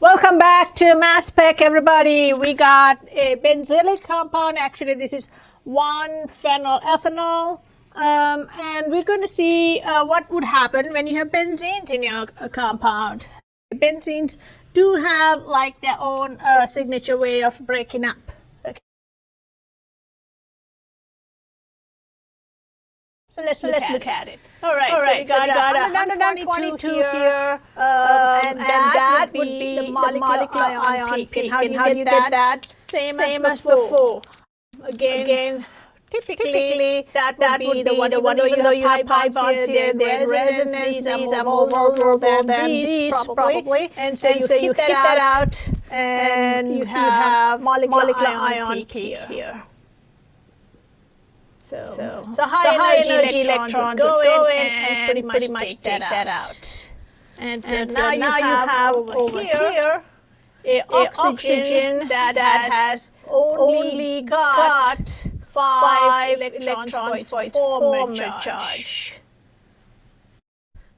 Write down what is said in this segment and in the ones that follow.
Welcome back to Mass Spec, everybody. We got a benzylic compound. Actually, this is 1-phenylethanol. And we're going to see what would happen when you have benzenes in your compound. Benzenes do have like their own signature way of breaking up. Okay. So let's look at it. All right. So we got 122 here, and that would be the molecular ion peak. How do you get that? Same as before. Again, typically that would be the one. Even though you have pi bonds here, they're resonance. These are more vulnerable than these probably. And so you keep that out, and you have molecular ion peak here. So high energy electrons go in and pretty much take that out. And so now you have over here a oxygen that has only got 5 electrons for its former charge.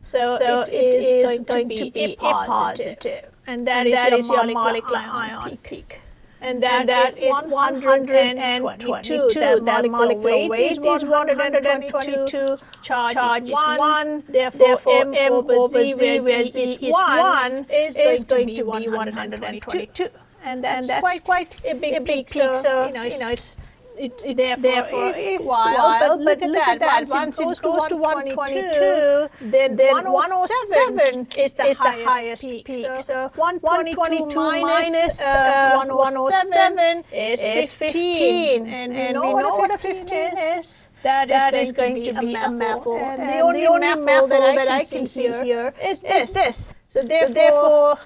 So it is going to be a positive. And that is your molecular ion peak. And that is 122. That molecular weight is 122. Charge is 1. Therefore, M over Z, where Z is 1, is going to be 122. And that's quite a big peak. So it's there for a while. But look at that. Once it goes to 122, then 107 is the highest peak. So 122 minus 107 is 15. And we know what a 15 is. That is going to be a methyl. And the only methyl that I can see here is this. So therefore,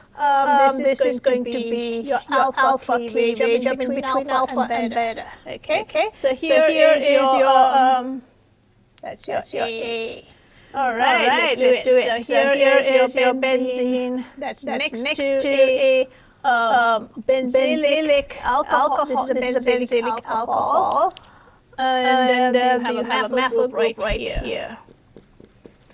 this is going to be your alpha cleavage between alpha and beta. Okay. So here is your that's your A. All right, let's do it. So here is your benzene. That's next to a benzylic alcohol. This is a benzylic alcohol. And then you have a methyl group right here.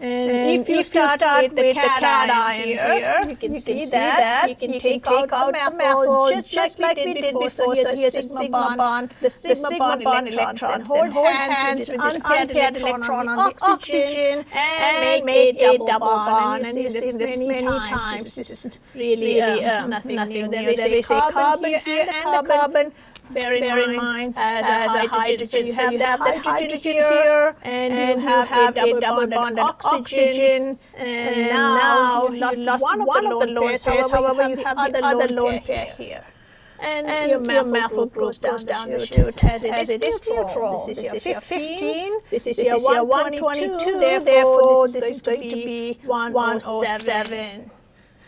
And if you start with the cation here, you can see that. You can take out the methyl just like we did before. So here's a sigma bond, the sigma bond electrons. Then hold hands with this unpaired electron on the oxygen and make a double bond. And you've seen this many times. This is really nothing new. There is a carbon here and the carbon. Bear in mind as a hydrogen. So you have that hydrogen here, and you have a double bond on oxygen. And now you lost one of the lone pairs. However, you have the other lone pair here. And your methyl goes down the chute as it is neutral. This is your 15. This is your 122. Therefore, this is going to be 107.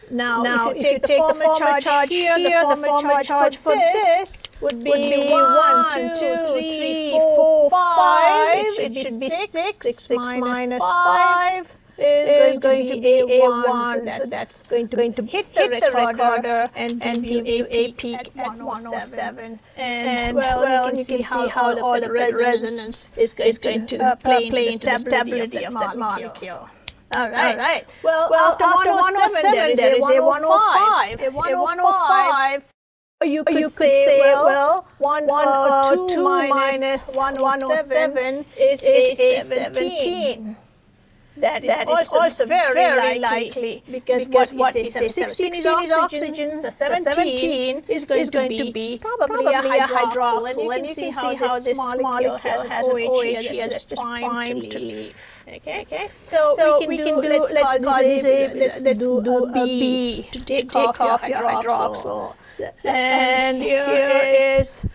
Now, if you take the former charge here, the former charge for this would be 1, 2, 3, 4, 5. It should be 6. 6 minus 5 is going to be a 1. So that's going to hit the recorder and give a peak at 107. And well, you can see how the resonance is going to play into the stability of that molecule. All right. Well, after 107, there is a 105. A 105. You could say, well, 102 minus 107 is a 17. That is also very likely because what is 16 is oxygen, so 17 is going to be probably a hydroxyl. And you can see how this molecule has OH here that's just fine to leave. Okay. So we can do let's do a B to take off your hydroxyl. And here is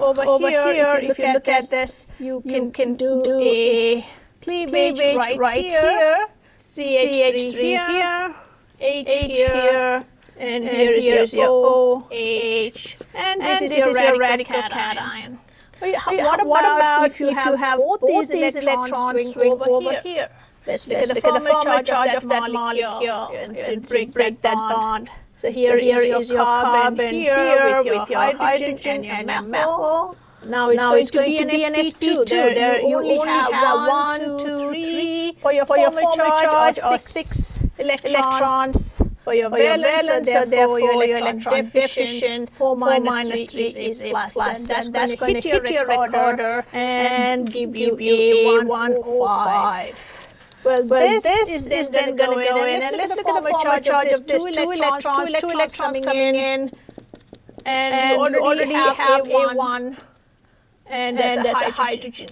over here if you look at this, you can do a cleavage right here, CH3 here, H here, and here is your OH, and this is your radical cation. What about if you have both these electrons swing over here? Let's look at the former charge of that molecule and break that bond. So here is your carbon here with your hydrogen and your methyl. Now it's going to be an sp2. There you only have 1, 2, 3 for your former charge of 6 electrons. your valence, so therefore your electron deficient 4 minus 3 is a plus. And that's going to hit your recorder and give you a 105. Well, this is then going to go in, and let's look at the formal charge of this. Two electrons coming in, and you already have A1, and then there's a hydrogen.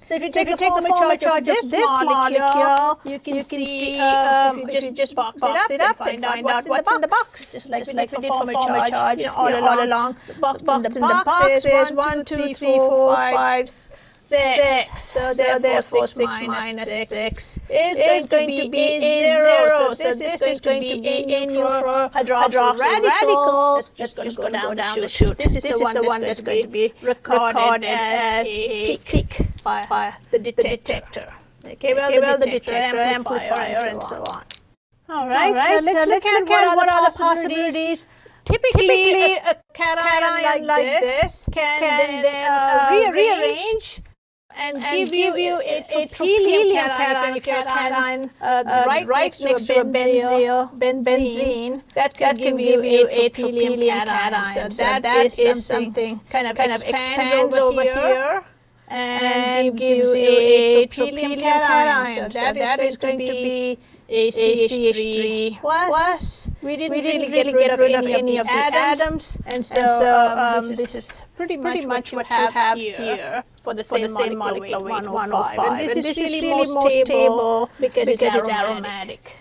So if you take the formal charge of this molecule, you can see if you just box it up and find out what's in the box. Just like we did for formal charge, all along. Box in the box is 1, 2, 3, 4, 5, 6. So therefore 6 minus 6 is going to be a 0. So this is going to be a neutral hydroxyl radical. It's just going to go down the chute. This is the one that's going to be recorded as a peak by the detector. Okay, well, the detector, amplifier, and so on. All right, so let's look at what are the possibilities. Typically, a cation like this can then rearrange and give you a tropylium cation. If you're a cation right next to a benzene, that can give you a tropylium cation. So that is something kind of expands over here and gives you a tropylium cation. So that is going to be a CH3 plus. We didn't really get rid of any of the atoms, and so this is pretty much what you have here for the same molecular weight 105. And this is really most stable because it's aromatic.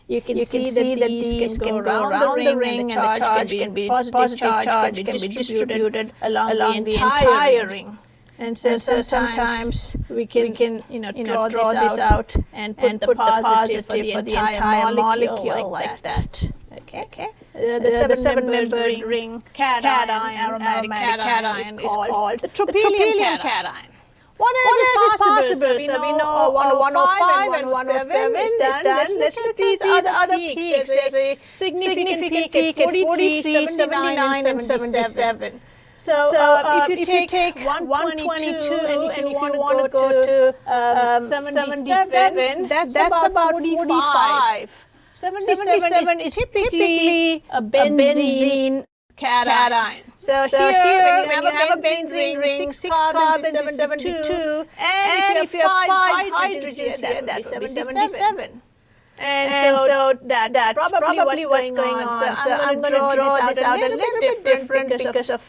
You can see that these can go around the ring, and the charge can be positive charge can be distributed along the entire ring. And so sometimes we can draw this out and put the positive for the entire molecule like that. Okay. The 7-membered ring cation, aromatic cation, is called the tropylium cation. What else is possible? So we know 105 and 107 is done. Let's look at these other peaks. There's a significant peak at 43, 79, and 77. So if you take 122 and if you want to go to 77, that's about 45. 77 is typically a benzene cation. So here, when you have a benzene ring, 6 carbons is 72, and if you have 5 hydrogens here, that would be 77. And so that's probably what's going on. So I'm going to draw this out a little bit different because of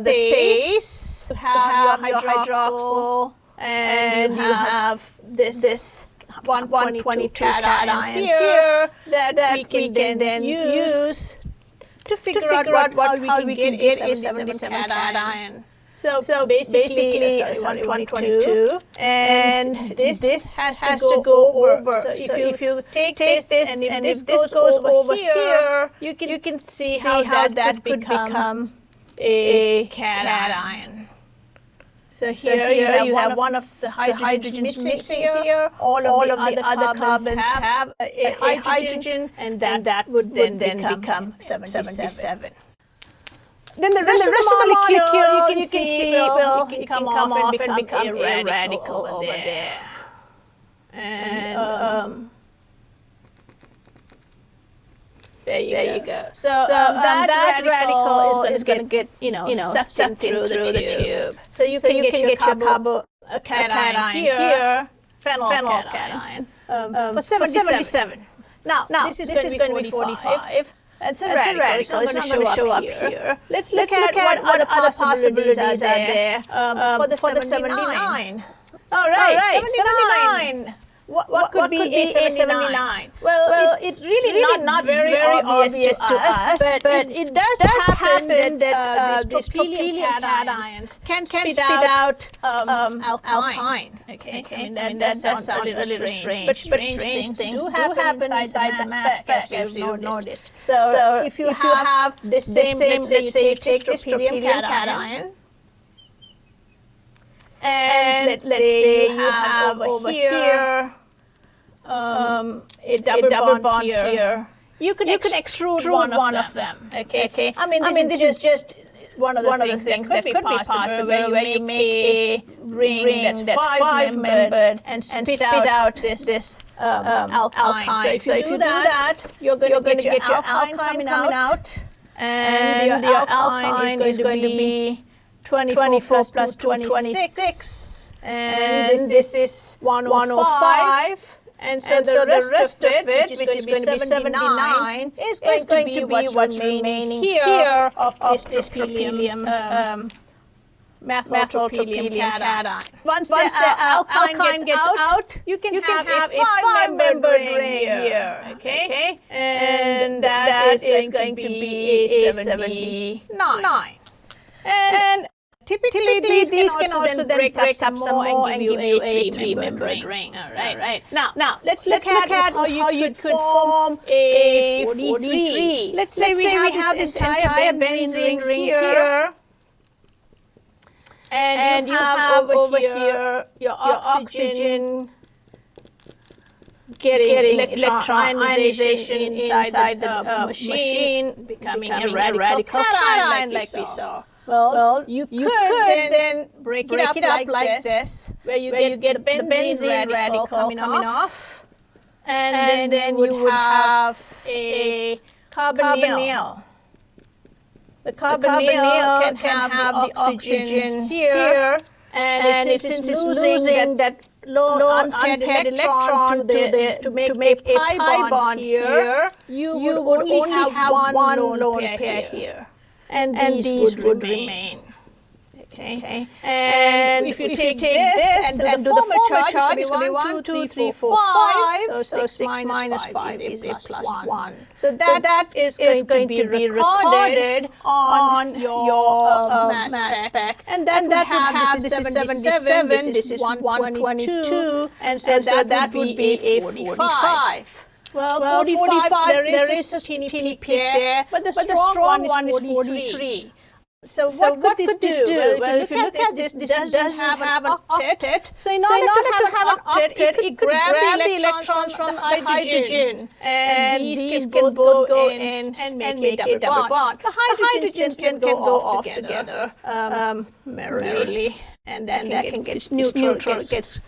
the space. You have your hydroxyl, and you have this 122 cation here that we can then use to figure out how we can get a 77 cation. So basically, 122, and this has to go over. So if you take this and if this goes over here, you can see how that could become a cation. So here you have one of the hydrogens missing here. All of the other carbons have a hydrogen, and that would then become 77. Then the rest of the molecule, you can see, it can come off and become a radical over there. And there you go. So that radical is going to get sucked through the tube. So you can get your cation here, phenyl cation, for 77. Now this is going to be 45. That's a radical. It's not going to show up here. Let's look at what other possibilities are there for the 79. All right, 79. What could be a 79? Well, it's really not very obvious to us, but it does happen that these tropylium cations can spit out alkyne. Okay, I mean that sounds a little strange, but strange things do happen inside the mass spec, as you've noticed. So if you have this same, let's say you take this tropylium cation, and let's say you have over here a double bond here. You can extrude one of them. Okay. I mean, this is just one of the things that could be possible where you make a ring that's 5-membered and spit out this alkyne. So if you do that, you're going to get your alkyne coming out, and your alkyne is going to be 24 plus 26, and this is 105. And so the rest of it, which is going to be 79, is going to be what's remaining here of this tropylium methyltropylium cation. Once the alkyne gets out, you can have a 5-membered ring here. Okay? And that is going to be a 79. And typically, these can also then break up some more and give you a 3-membered ring. All right. Now let's look at how you could form a 43. Let's say we have this entire benzene ring here, and you have over here your oxygen getting electron ionization inside the machine, becoming a radical cation like we saw. Well, you could then break it up like this, where you get the benzene radical coming off, and then you would have a carbonyl. The carbonyl can have the oxygen here, and since it's losing that lone unpaired electron to make a pi bond here, you would only have one lone pair here. And these would remain. Okay. And if you take this and do the former charge, it's going to be 1, 2, 3, 4, 5. So 6 minus 5 is a plus 1. So that is going to be recorded on your mass spec. And that would have this is 77, this is 122, and so that would be a 45. Well, 45, there is a teeny peak there, but the strong one is 43. So what could this do? Well, if you look at this doesn't have an octet. So in order to have an octet, it grab the electrons from the hydrogen, and these can both go in and make a double bond. The hydrogens can go off together merrily, and then that can get neutral, gets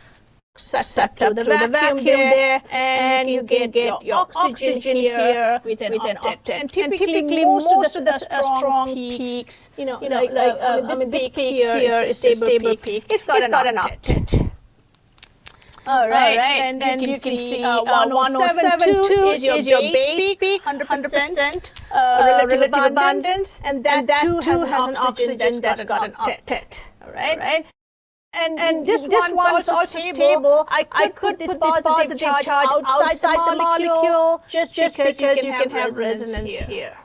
sucked up through the vacuum there, and you get your oxygen here with an octet. And typically most of the strong peaks, this peak here is a stable peak. It's got an octet. All right, and then you can see 1072 is your base peak, 100% relative abundance, and that too has an oxygen that's got an octet. All right. And this one's also stable. I could put this positive charge outside the molecule just because you can have resonance here.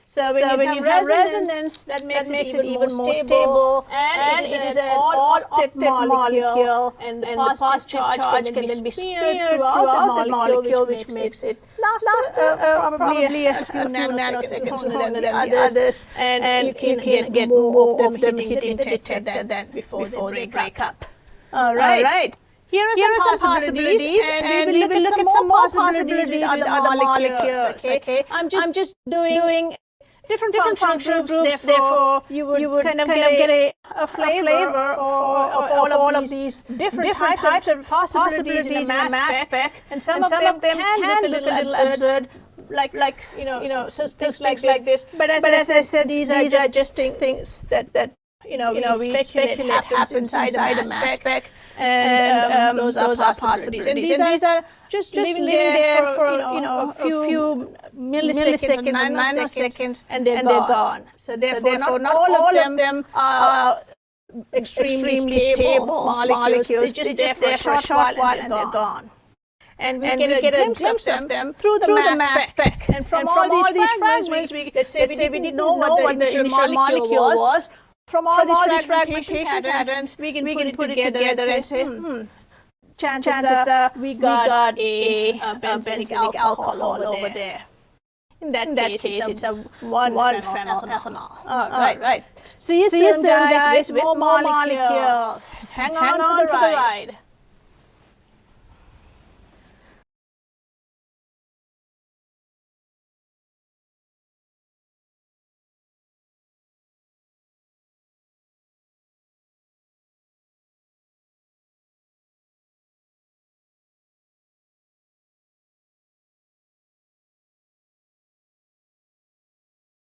So when you have resonance, that makes it even more stable, and it is an all-octet molecule, and the positive charge can then be smeared throughout the molecule, which makes it last probably a few nanoseconds longer than the others, and you can get more of them hitting than before they break up. All right. Here are some possibilities, and we will look at some more possibilities with other molecules. Okay, I'm just doing different function groups, therefore you would kind of get a flavor of all of these different types of possibilities in the mass spec, and some of them can look a little absurd, like things like this. But as I said, these are just things that we speculate happens inside a mass spec, and those are possibilities. And these are just living there for a few milliseconds, nanoseconds, and they're gone. So therefore not all of them are extremely stable molecules. They're just there for a short while and they're gone. And we get a glimpse of them through the mass spec. And from all these fragments, let's say we didn't know what the initial molecule was. From all these fragmentation patterns, we can put it together and say, chances are we got a benzenic alcohol over there. In that case, it's a 1-phenylethanol. Right. See you soon, guys, with more molecules. Hang on for the ride.